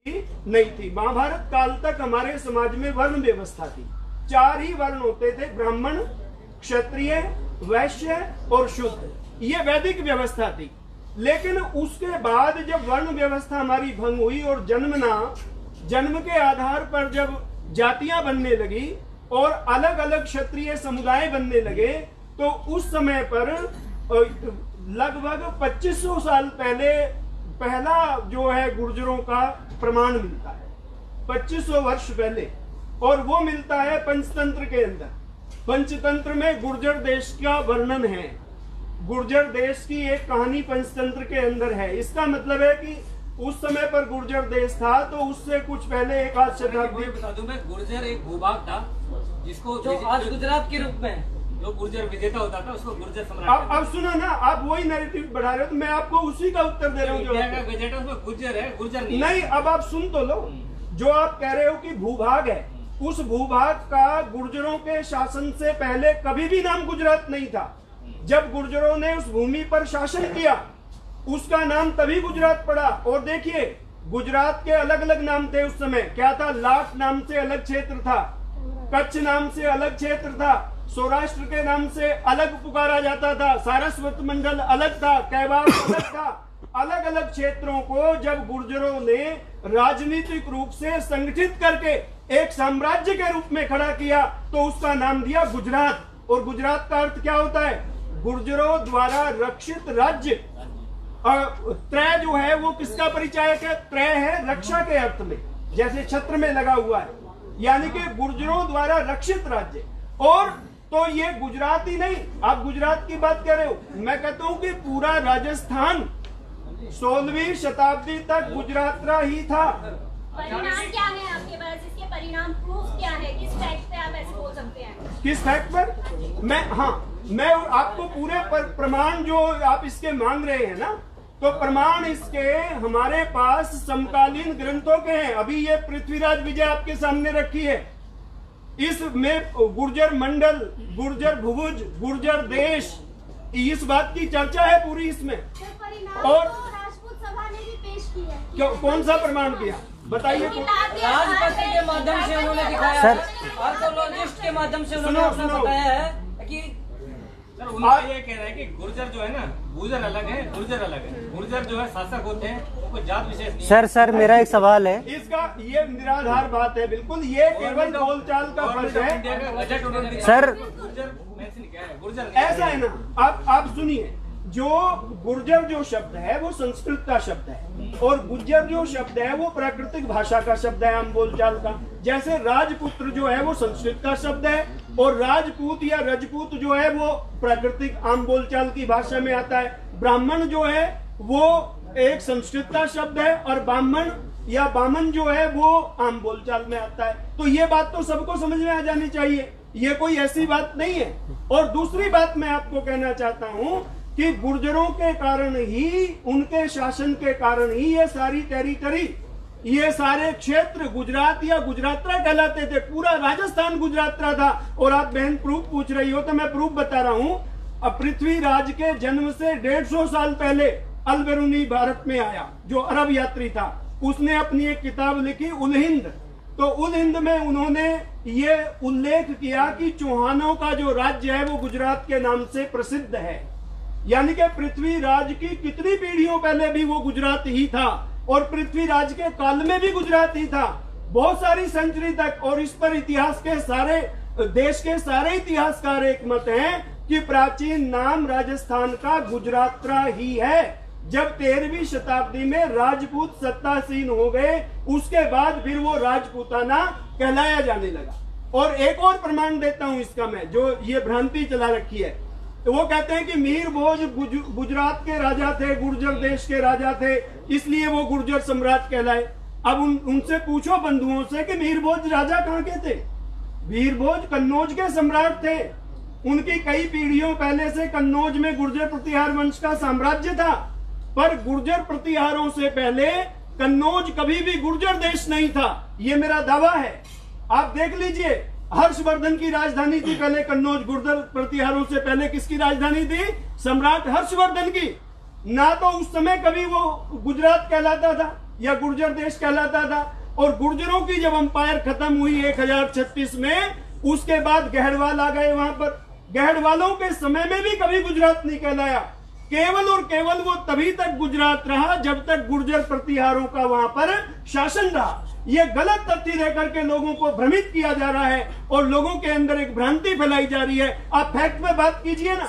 नहीं थी। महाभारत काल तक हमारे समाज में वर्ण व्यवस्था थी। 4 ही वर्ण होते थे, ब्राह्मण, क्षत्रिय, वैश्य और शूद्र। ये वैदिक व्यवस्था थी। लेकिन उसके बाद जब वर्ण व्यवस्था हमारी भंग हुई और जन्म के आधार पर जब जातियां बनने लगी और अलग अलग क्षत्रिय समुदाय बनने लगे, तो उस समय पर लगभग 2500 साल पहले पहला जो है गुर्जरों का प्रमाण मिलता है, 2500 वर्ष पहले। और वो मिलता है पंचतंत्र के अंदर। पंचतंत्र में गुर्जर देश का वर्णन है। गुर्जर देश की एक कहानी पंचतंत्र के अंदर है। इसका मतलब है कि उस समय पर गुर्जर देश था, तो उससे कुछ पहले एक आध शताब्दी। बता दूं मैं, गुर्जर एक भूभाग था जिसको जो आज गुजरात के रूप में जो गुर्जर विजेता होता था उसको गुर्जर सम्राट। अब सुनो ना, आप वही नैरेटिव बढ़ा रहे हो, तो मैं आपको उसी का उत्तर दे रहा हूँ। विजेता उसमें गुर्जर है, गुर्जर नहीं। अब आप सुन तो लो, जो आप कह रहे हो कि भूभाग है, उस भूभाग का गुर्जरों के शासन से पहले कभी भी नाम गुजरात नहीं था। जब गुर्जरों ने उस भूमि पर शासन किया, उसका नाम तभी गुजरात पड़ा। और देखिए, गुजरात के अलग अलग नाम थे उस समय। क्या था? लाट नाम से अलग क्षेत्र था, कच्छ नाम से अलग क्षेत्र था, सौराष्ट्र के नाम से अलग पुकारा जाता था, सारस्वत मंडल अलग था, कैवार अलग था। अलग अलग क्षेत्रों को जब गुर्जरों ने राजनीतिक रूप से संगठित करके एक साम्राज्य के रूप में खड़ा किया, तो उसका नाम दिया गुजरात। और गुजरात का अर्थ क्या होता है? गुर्जरों द्वारा रक्षित राज्य। त्रय जो है वो किसका परिचायक है? त्रय है रक्षा के अर्थ में, जैसे छत्र में लगा हुआ है, यानी कि गुर्जरों द्वारा रक्षित राज्य। और तो ये गुजरात ही नहीं, आप गुजरात की बात कर रहे हो, मैं कहता हूं कि पूरा राजस्थान 16वीं शताब्दी तक गुजरातरा ही था। परिणाम क्या है आपके पास? इसके परिणाम प्रूफ क्या है? किस फैक्ट पे आप ऐसे बोल सकते हैं? किस फैक्ट पर? मैं आपको पूरे प्रमाण जो आप इसके मांग रहे हैं ना, तो प्रमाण इसके हमारे पास समकालीन ग्रंथों के हैं। अभी ये पृथ्वीराज विजय आपके सामने रखी है। इसमें गुर्जर मंडल, गुर्जर भुवुज, गुर्जर देश, इस बात की चर्चा है पूरी इसमें। और राजपूत सभा ने भी पेश की है। क्यों? कौन सा प्रमाण किया बताइए? राजपत्र के माध्यम से उन्होंने दिखाया है, आर्कोलॉजिस्ट के माध्यम से उन्होंने अपना बताया है कि उनका ये कह रहा है कि गुर्जर जो है ना, गुर्जर अलग है, गुर्जर अलग है। गुर्जर जो है शासक होते हैं, कोई जात विशेष नहीं। सर मेरा एक सवाल है। इसका ये निराधार बात है, बिल्कुल ये केवल बोलचाल का फर्क है। सर गुर्जर ऐसा है ना, आप सुनिए, जो गुर्जर जो शब्द है वो संस्कृत का शब्द है, और गुज्जर जो शब्द है वो प्राकृतिक भाषा का शब्द है, आम बोलचाल का। जैसे राजपुत्र जो है वो संस्कृत का शब्द है, और राजपूत या रजपूत जो है वो प्राकृतिक आम बोलचाल की भाषा में आता है। ब्राह्मण जो है वो एक संस्कृत का शब्द है, और ब्राह्मण या बामन जो है वो आम बोलचाल में आता है। तो ये बात तो सबको समझ में आ जानी चाहिए, ये कोई ऐसी बात नहीं है। और दूसरी बात मैं आपको कहना चाहता हूँ कि गुर्जरों के कारण ही, उनके शासन के कारण ही ये सारी टेरिटरी, ये सारे क्षेत्र गुजरात या गुजरातरा कहलाते थे। पूरा राजस्थान गुजरातरा था। और आप बहन प्रूफ पूछ रही हो, तो मैं प्रूफ बता रहा हूँ। अब पृथ्वीराज के जन्म से 150 साल पहले अल-बिरूनी भारत में आया, जो अरब यात्री था। उसने अपनी एक किताब लिखी उल हिंद। तो उल हिंद में उन्होंने ये उल्लेख किया कि चौहानों का जो राज्य है वो गुजरात के नाम से प्रसिद्ध है, यानी कि पृथ्वीराज की कितनी पीढ़ियों पहले भी वो गुजरात ही था, और पृथ्वीराज के काल में भी गुजरात ही था, बहुत सारी सेंचुरी तक। और इस पर इतिहास के सारे, देश के सारे इतिहासकार एक मत हैं कि प्राचीन नाम राजस्थान का गुजरातरा ही है। जब 13वीं शताब्दी में राजपूत सत्तासीन हो गए, उसके बाद फिर वो राजपूताना कहलाया जाने लगा। और एक और प्रमाण देता हूं इसका मैं, जो ये भ्रांति चला रखी है। तो वो कहते हैं कि मीर भोज गुजरात के राजा थे, गुर्जर देश के राजा थे, इसलिए वो गुर्जर सम्राट कहलाए। अब उनसे पूछो बंधुओं से कि मीर भोज राजा कहाँ के थे? मीर भोज कन्नौज के सम्राट थे। उनकी कई पीढ़ियों पहले से कन्नौज में गुर्जर प्रतिहार वंश का साम्राज्य था। पर गुर्जर प्रतिहारों से पहले कन्नौज कभी भी गुर्जर देश नहीं था, ये मेरा दावा है। आप देख लीजिए, हर्षवर्धन की राजधानी थी पहले कन्नौज। गुर्जर प्रतिहारों से पहले किसकी राजधानी थी? सम्राट हर्षवर्धन की। ना तो उस समय कभी वो गुजरात कहलाता था, या गुर्जर देश कहलाता था। और गुर्जरों की जब अंपायर खत्म हुई 1036 में, उसके बाद गहड़वाल आ गए वहां पर। गहड़वालों के समय में भी कभी गुजरात नहीं कहलाया, केवल और केवल वो तभी तक गुजरात रहा जब तक गुर्जर प्रतिहारों का वहां पर शासन रहा। ये गलत तथ्य देकर के लोगों को भ्रमित किया जा रहा है और लोगों के अंदर एक भ्रांति फैलाई जा रही है। आप फैक्ट पे बात कीजिए ना।